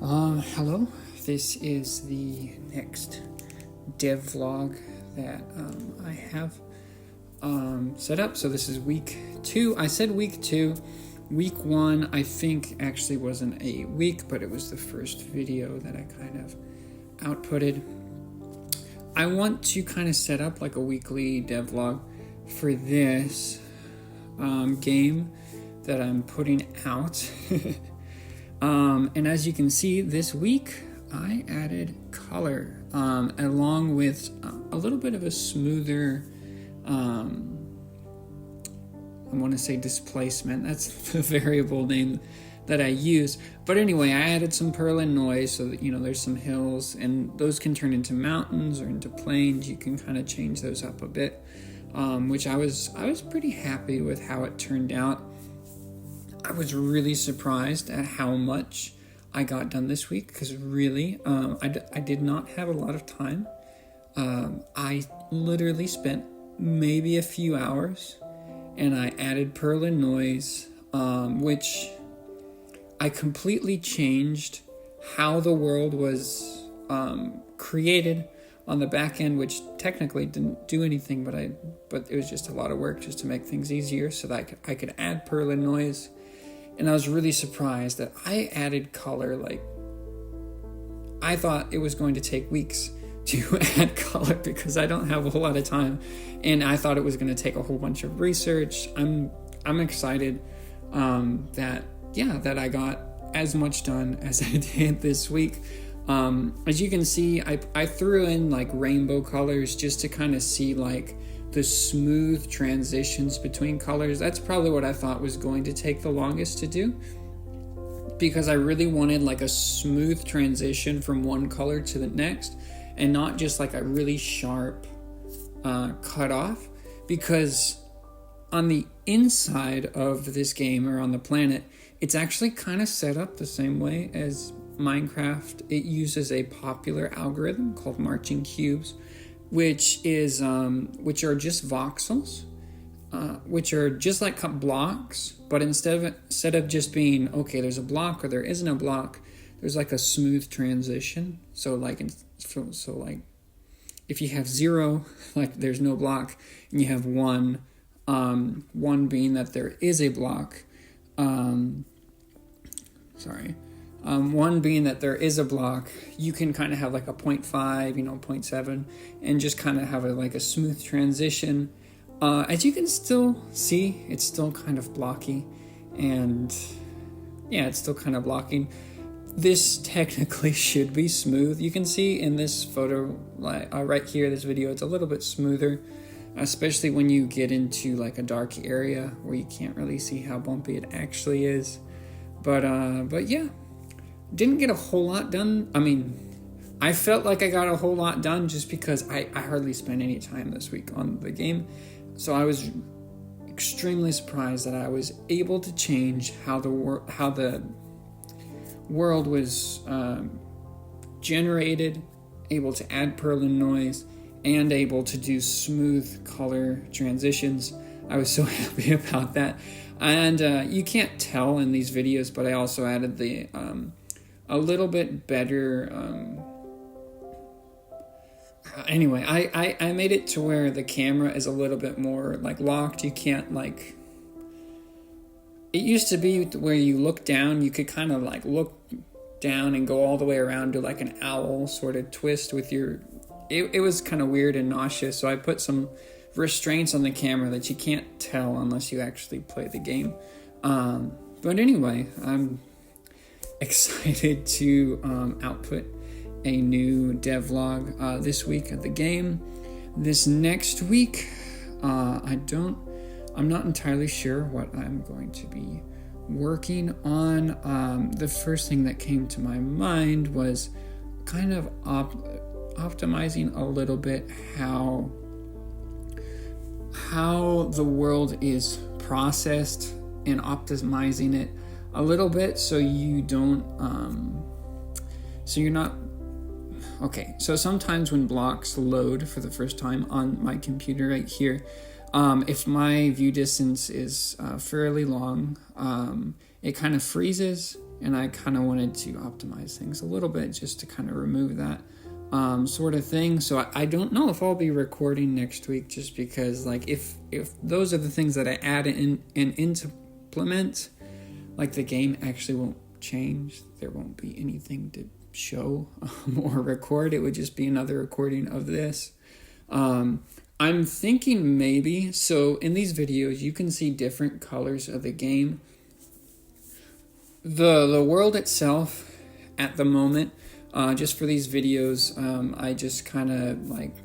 Hello. This is the next dev vlog that I have set up. So this is week 2. I said week 2. Week 1, I think, actually wasn't a week, but it was the first video that I kind of outputted. I want to kind of set up like a weekly dev vlog for this game that I'm putting out. And as you can see, this week I added color along with a little bit of a smoother, I want to say displacement. That's the variable name that I use. But anyway, I added some Perlin noise so that, there's some hills, and those can turn into mountains or into plains. You can kind of change those up a bit, which I was pretty happy with how it turned out. I was really surprised at how much I got done this week because really, I did not have a lot of time. I literally spent maybe a few hours, and I added Perlin noise, which I completely changed how the world was created on the back end, which technically didn't do anything, but it was just a lot of work just to make things easier so that I could add Perlin noise. And I was really surprised that I added color. Like, I thought it was going to take weeks to add color because I don't have a whole lot of time, and I thought it was going to take a whole bunch of research. I'm excited that I got as much done as I did this week. As you can see, I threw in like rainbow colors just to kind of see like the smooth transitions between colors. That's probably what I thought was going to take the longest to do, because I really wanted like a smooth transition from one color to the next and not just like a really sharp cut off, because on the inside of this game, or on the planet, it's actually kind of set up the same way as Minecraft. It uses a popular algorithm called marching cubes, which are just voxels, which are just like blocks, but instead of just being, okay, there's a block or there isn't a block, there's like a smooth transition. So like if you have 0, like there's no block, and you have 1, 1 being that there is a block, 1 being that there is a block, you can kind of have like a 0.5, 0.7, and just kind of have a smooth transition. As you can still see, it's still kind of blocky, and it's still kind of blocking. This technically should be smooth. You can see in this photo, right here, this video, it's a little bit smoother, especially when you get into like a dark area where you can't really see how bumpy it actually is. But yeah. Didn't get a whole lot done. I mean, I felt like I got a whole lot done just because I hardly spent any time this week on the game. So I was extremely surprised that I was able to change how the world was generated, able to add Perlin noise, and able to do smooth color transitions. I was so happy about that. And you can't tell in these videos, but I also added the a little bit better. Anyway, I made it to where the camera is a little bit more like locked. You can't like. It used to be where you look down, you could kind of like look down and go all the way around to like an owl sort of twist with your. It was kind of weird and nauseous, so I put some restraints on the camera that you can't tell unless you actually play the game. But anyway, I'm excited to output a new devlog this week of the game. This next week, I'm not entirely sure what I'm going to be working on. The first thing that came to my mind was kind of optimizing a little bit how the world is processed, and optimizing it a little bit so you don't so you're not okay. So sometimes when blocks load for the first time on my computer right here, if my view distance is fairly long, it kind of freezes and I kind of wanted to optimize things a little bit just to kind of remove that sort of thing. So I don't know if I'll be recording next week, just because like if those are the things that I add in and implement, like the game actually won't change. There won't be anything to show or record. It would just be another recording of this. I'm thinking maybe, so in these videos you can see different colors of the game. The world itself at the moment, just for these videos, I just kind of like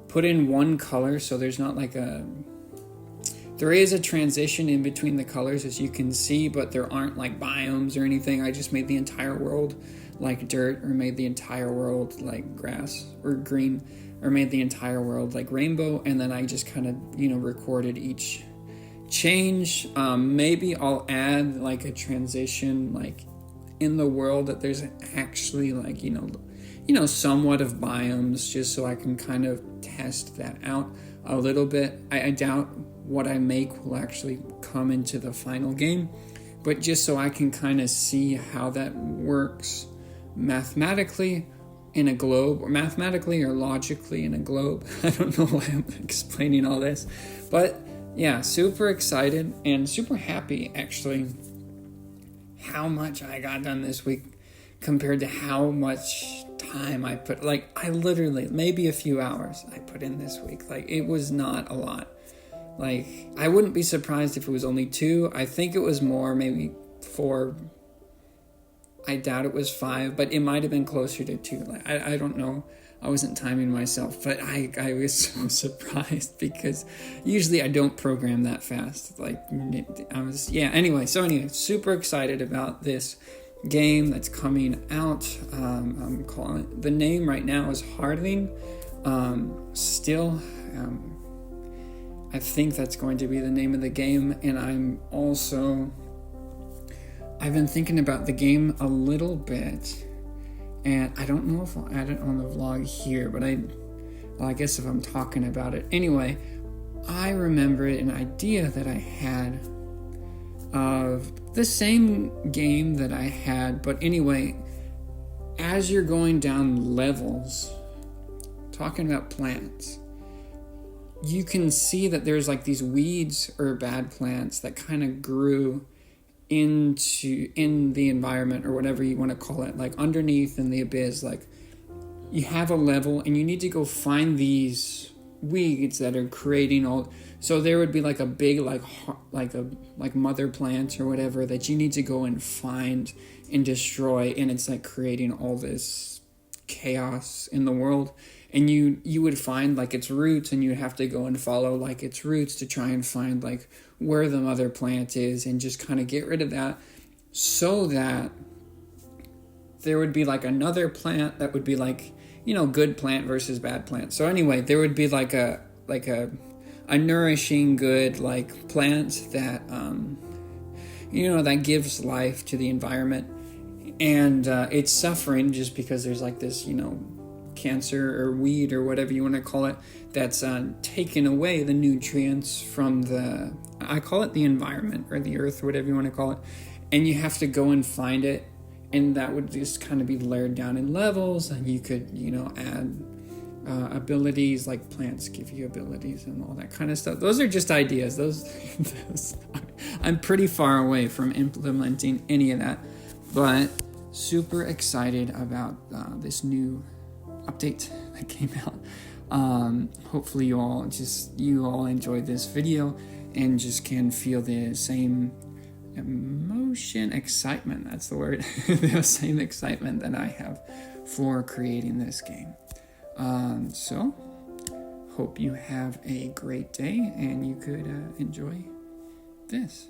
put in one color, so there's not like there is a transition in between the colors, as you can see, but there aren't like biomes or anything. I just made the entire world like dirt, or made the entire world like grass or green, or made the entire world like rainbow, and then I just kind of, recorded each change. Maybe I'll add like a transition like in the world that there's actually like, somewhat of biomes, just so I can kind of test that out a little bit. I doubt what I make will actually come into the final game, but just so I can kind of see how that works mathematically in a globe, or mathematically or logically in a globe. I don't know why I'm explaining all this, but yeah, super excited and super happy actually how much I got done this week compared to how much time I put. Like, I literally, maybe a few hours I put in this week. Like, it was not a lot. Like, I wouldn't be surprised if it was only 2. I think it was more, maybe 4. I doubt it was 5, but it might have been closer to 2. Like, I don't know. I wasn't timing myself, but I was so surprised, because usually I don't program that fast. Like, anyway, super excited about this game that's coming out. I'm calling it, the name right now is Jardin. I think that's going to be the name of the game, and I've been thinking about the game a little bit, and I don't know if I'll add it on the vlog here, but I guess if I'm talking about it. Anyway, I remember an idea that I had of the same game that I had, but anyway, as you're going down levels, talking about plants, you can see that there's like these weeds or bad plants that kind of grew in the environment, or whatever you want to call it, like underneath in the abyss. Like, you have a level and you need to go find these weeds that are creating all. So there would be like a big like mother plant or whatever that you need to go and find and destroy, and it's like creating all this chaos in the world. And you would find like its roots, and you have to go and follow like its roots to try and find like where the mother plant is, and just kind of get rid of that, so that there would be like another plant that would be like, good plant versus bad plant. So anyway, there would be like a nourishing good like plant that that gives life to the environment, and it's suffering just because there's like this cancer or weed or whatever you want to call it that's taken away the nutrients from I call it the environment, or the earth, or whatever you want to call it, and you have to go and find it, and that would just kind of be layered down in levels, and you could add abilities, like plants give you abilities and all that kind of stuff. Those are just ideas. Those I'm pretty far away from implementing any of that, but super excited about this new update that came out. Hopefully you all enjoyed this video and just can feel the same excitement, that's the word, the same excitement that I have for creating this game. So hope you have a great day and you could enjoy this.